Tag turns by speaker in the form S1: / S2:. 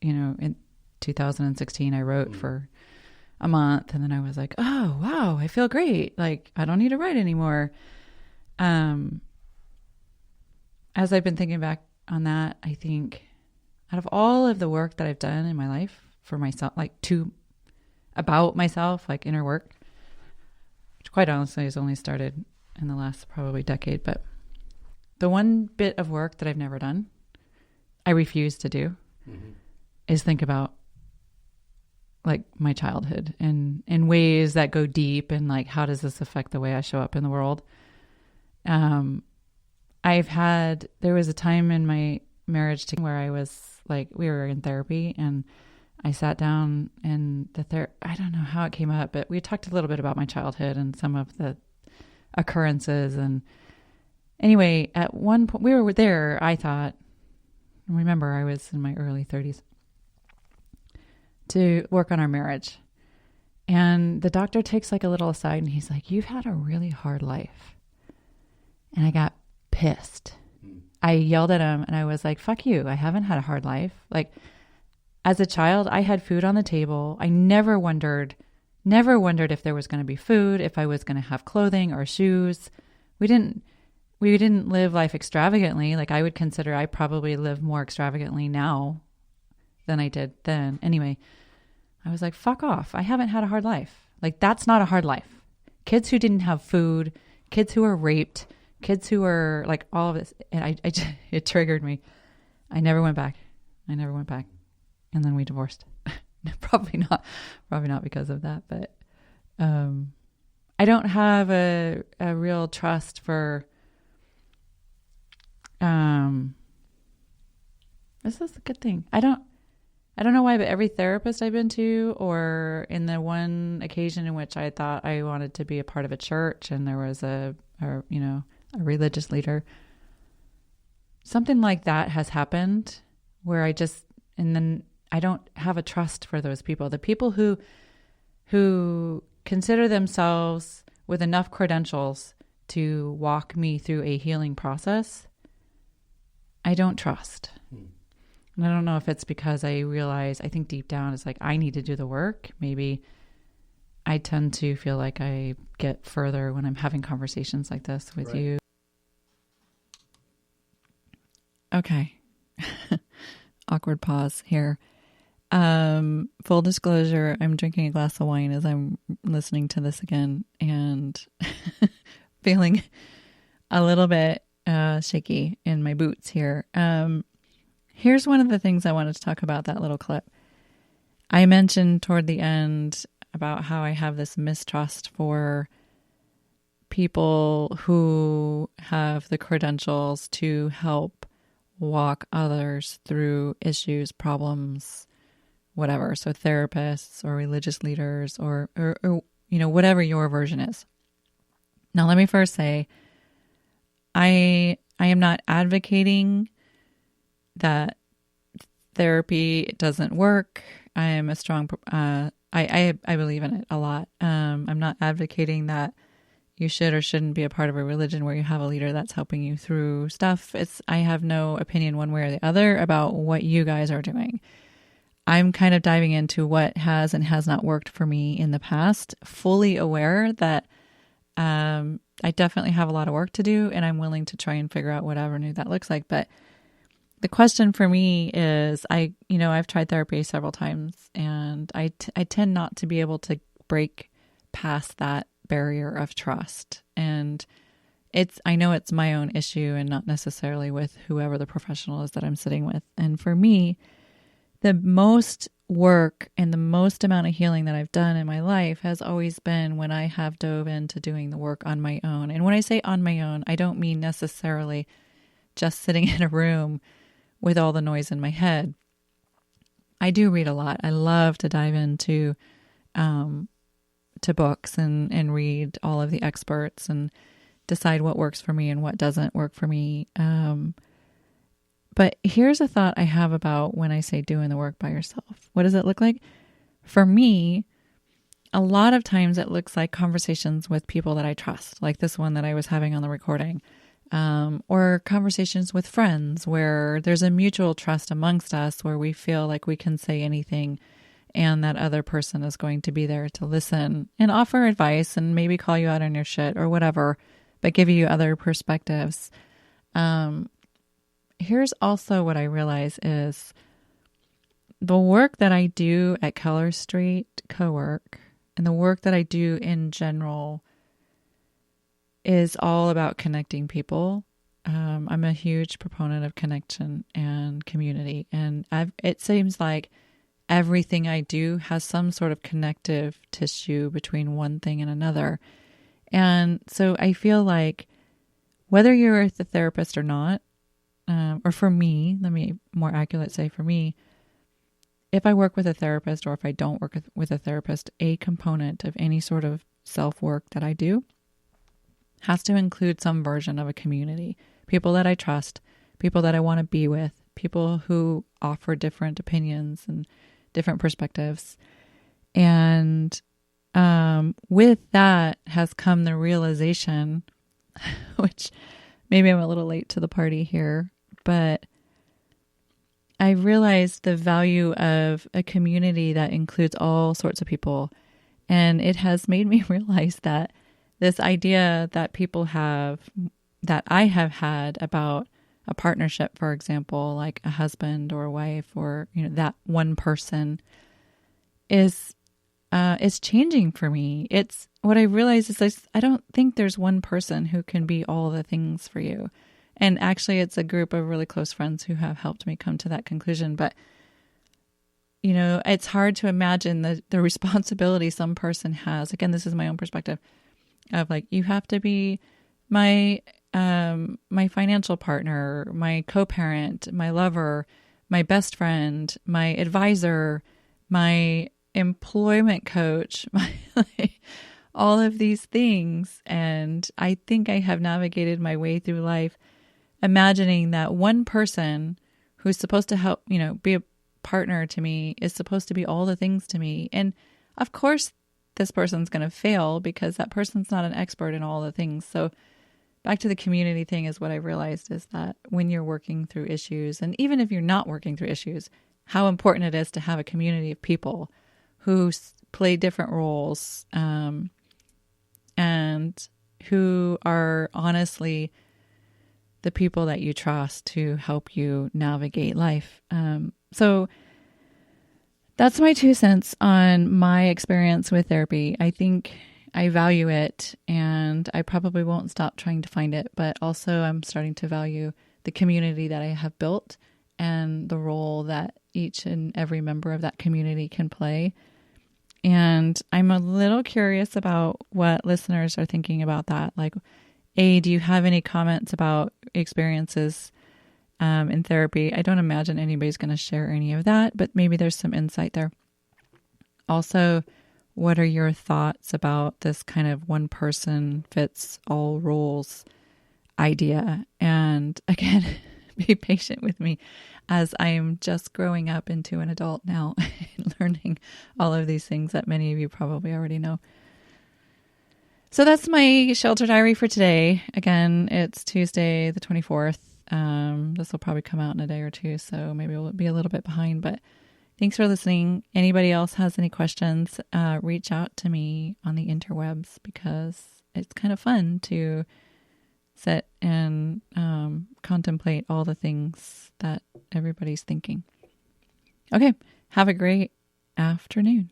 S1: in 2016, I wrote for a month, and then I was like, oh, wow, I feel great. Like, I don't need to write anymore. As I've been thinking back on that, I think out of all of the work that I've done in my life for myself, about myself, like inner work, which quite honestly has only started in the last probably decade, but the one bit of work that I've never done, I refuse to do, is think about like my childhood and in ways that go deep and like, how does this affect the way I show up in the world? There was a time in my marriage where I was like, we were in therapy, and I sat down and I don't know how it came up, but we talked a little bit about my childhood and some of the occurrences. And anyway, at one point we were there, I thought, remember I was in my early 30s, to work on our marriage. And the doctor takes like a little aside and he's like, you've had a really hard life. And I got pissed. I yelled at him and I was like, fuck you. I haven't had a hard life. Like, as a child, I had food on the table. I never wondered if there was going to be food, if I was going to have clothing or shoes. We didn't live life extravagantly. Like, I would consider I probably live more extravagantly now than I did then. Anyway, I was like, fuck off. I haven't had a hard life. Like, that's not a hard life. Kids who didn't have food, kids who were raped, kids who were like all of this. And it triggered me. I never went back. And then we divorced. Probably not because of that, but I don't have a real trust for this is a good thing. I don't know why, but every therapist I've been to, or in the one occasion in which I thought I wanted to be a part of a church and there was a religious leader, something like that has happened where and then I don't have a trust for those people. The people who consider themselves with enough credentials to walk me through a healing process, I don't trust. And I don't know if it's because I think deep down it's like, I need to do the work. Maybe I tend to feel like I get further when I'm having conversations like this with you. Okay. Awkward pause here. Full disclosure, I'm drinking a glass of wine as I'm listening to this again and feeling a little bit shaky in my boots here. Here's one of the things I wanted to talk about that little clip. I mentioned toward the end about how I have this mistrust for people who have the credentials to help walk others through issues, problems, whatever. So therapists or religious leaders or whatever your version is. Now, let me first say, I am not advocating that therapy doesn't work. I am a strong, I believe in it a lot. I'm not advocating that you should or shouldn't be a part of a religion where you have a leader that's helping you through stuff. I have no opinion one way or the other about what you guys are doing. I'm kind of diving into what has and has not worked for me in the past, fully aware that I definitely have a lot of work to do, and I'm willing to try and figure out what avenue that looks like. But the question for me is, I've tried therapy several times, and I tend not to be able to break past that barrier of trust. And I know it's my own issue and not necessarily with whoever the professional is that I'm sitting with. And for me, the most work and the most amount of healing that I've done in my life has always been when I have dove into doing the work on my own. And when I say on my own, I don't mean necessarily just sitting in a room with all the noise in my head. I do read a lot. I love to dive into to books and read all of the experts and decide what works for me and what doesn't work for me. But here's a thought I have about when I say doing the work by yourself. What does it look like? For me, a lot of times it looks like conversations with people that I trust, like this one that I was having on the recording. or conversations with friends where there's a mutual trust amongst us where we feel like we can say anything and that other person is going to be there to listen and offer advice and maybe call you out on your shit or whatever, but give you other perspectives. Here's also what I realize is the work that I do at Keller Street Co-work and the work that I do in general is all about connecting people. I'm a huge proponent of connection and community. And it seems like everything I do has some sort of connective tissue between one thing and another. And so I feel like whether you're a therapist or not, or for me, let me more accurately say for me, if I work with a therapist or if I don't work with a therapist, a component of any sort of self-work that I do has to include some version of a community. People that I trust, people that I want to be with, people who offer different opinions and different perspectives. And with that has come the realization, which maybe I'm a little late to the party here, but I realized the value of a community that includes all sorts of people. And it has made me realize that this idea that people have, that I have had about a partnership, for example, like a husband or a wife or, that one person is changing for me. It's what I realize is I don't think there's one person who can be all the things for you. And actually it's a group of really close friends who have helped me come to that conclusion. But, it's hard to imagine the responsibility some person has. Again, this is my own perspective of like, you have to be my financial partner, my co-parent, my lover, my best friend, my advisor, my employment coach, all of these things. And I think I have navigated my way through life imagining that one person who's supposed to help, be a partner to me is supposed to be all the things to me. And of course, this person's going to fail because that person's not an expert in all the things. So back to the community thing is what I realized is that when you're working through issues, and even if you're not working through issues, how important it is to have a community of people who play different roles, and who are honestly the people that you trust to help you navigate life. So that's my 2 cents on my experience with therapy. I think I value it and I probably won't stop trying to find it, but also I'm starting to value the community that I have built and the role that each and every member of that community can play. And I'm a little curious about what listeners are thinking about that. Like, do you have any comments about experiences in therapy? I don't imagine anybody's going to share any of that, but maybe there's some insight there. Also, what are your thoughts about this kind of one person fits all roles idea? And again, be patient with me as I am just growing up into an adult now and learning all of these things that many of you probably already know. So that's my shelter diary for today. Again, it's Tuesday, the 24th. This will probably come out in a day or two, so maybe we'll be a little bit behind, but thanks for listening. Anybody else has any questions, reach out to me on the interwebs because it's kind of fun to sit and contemplate all the things that everybody's thinking. Okay, have a great afternoon.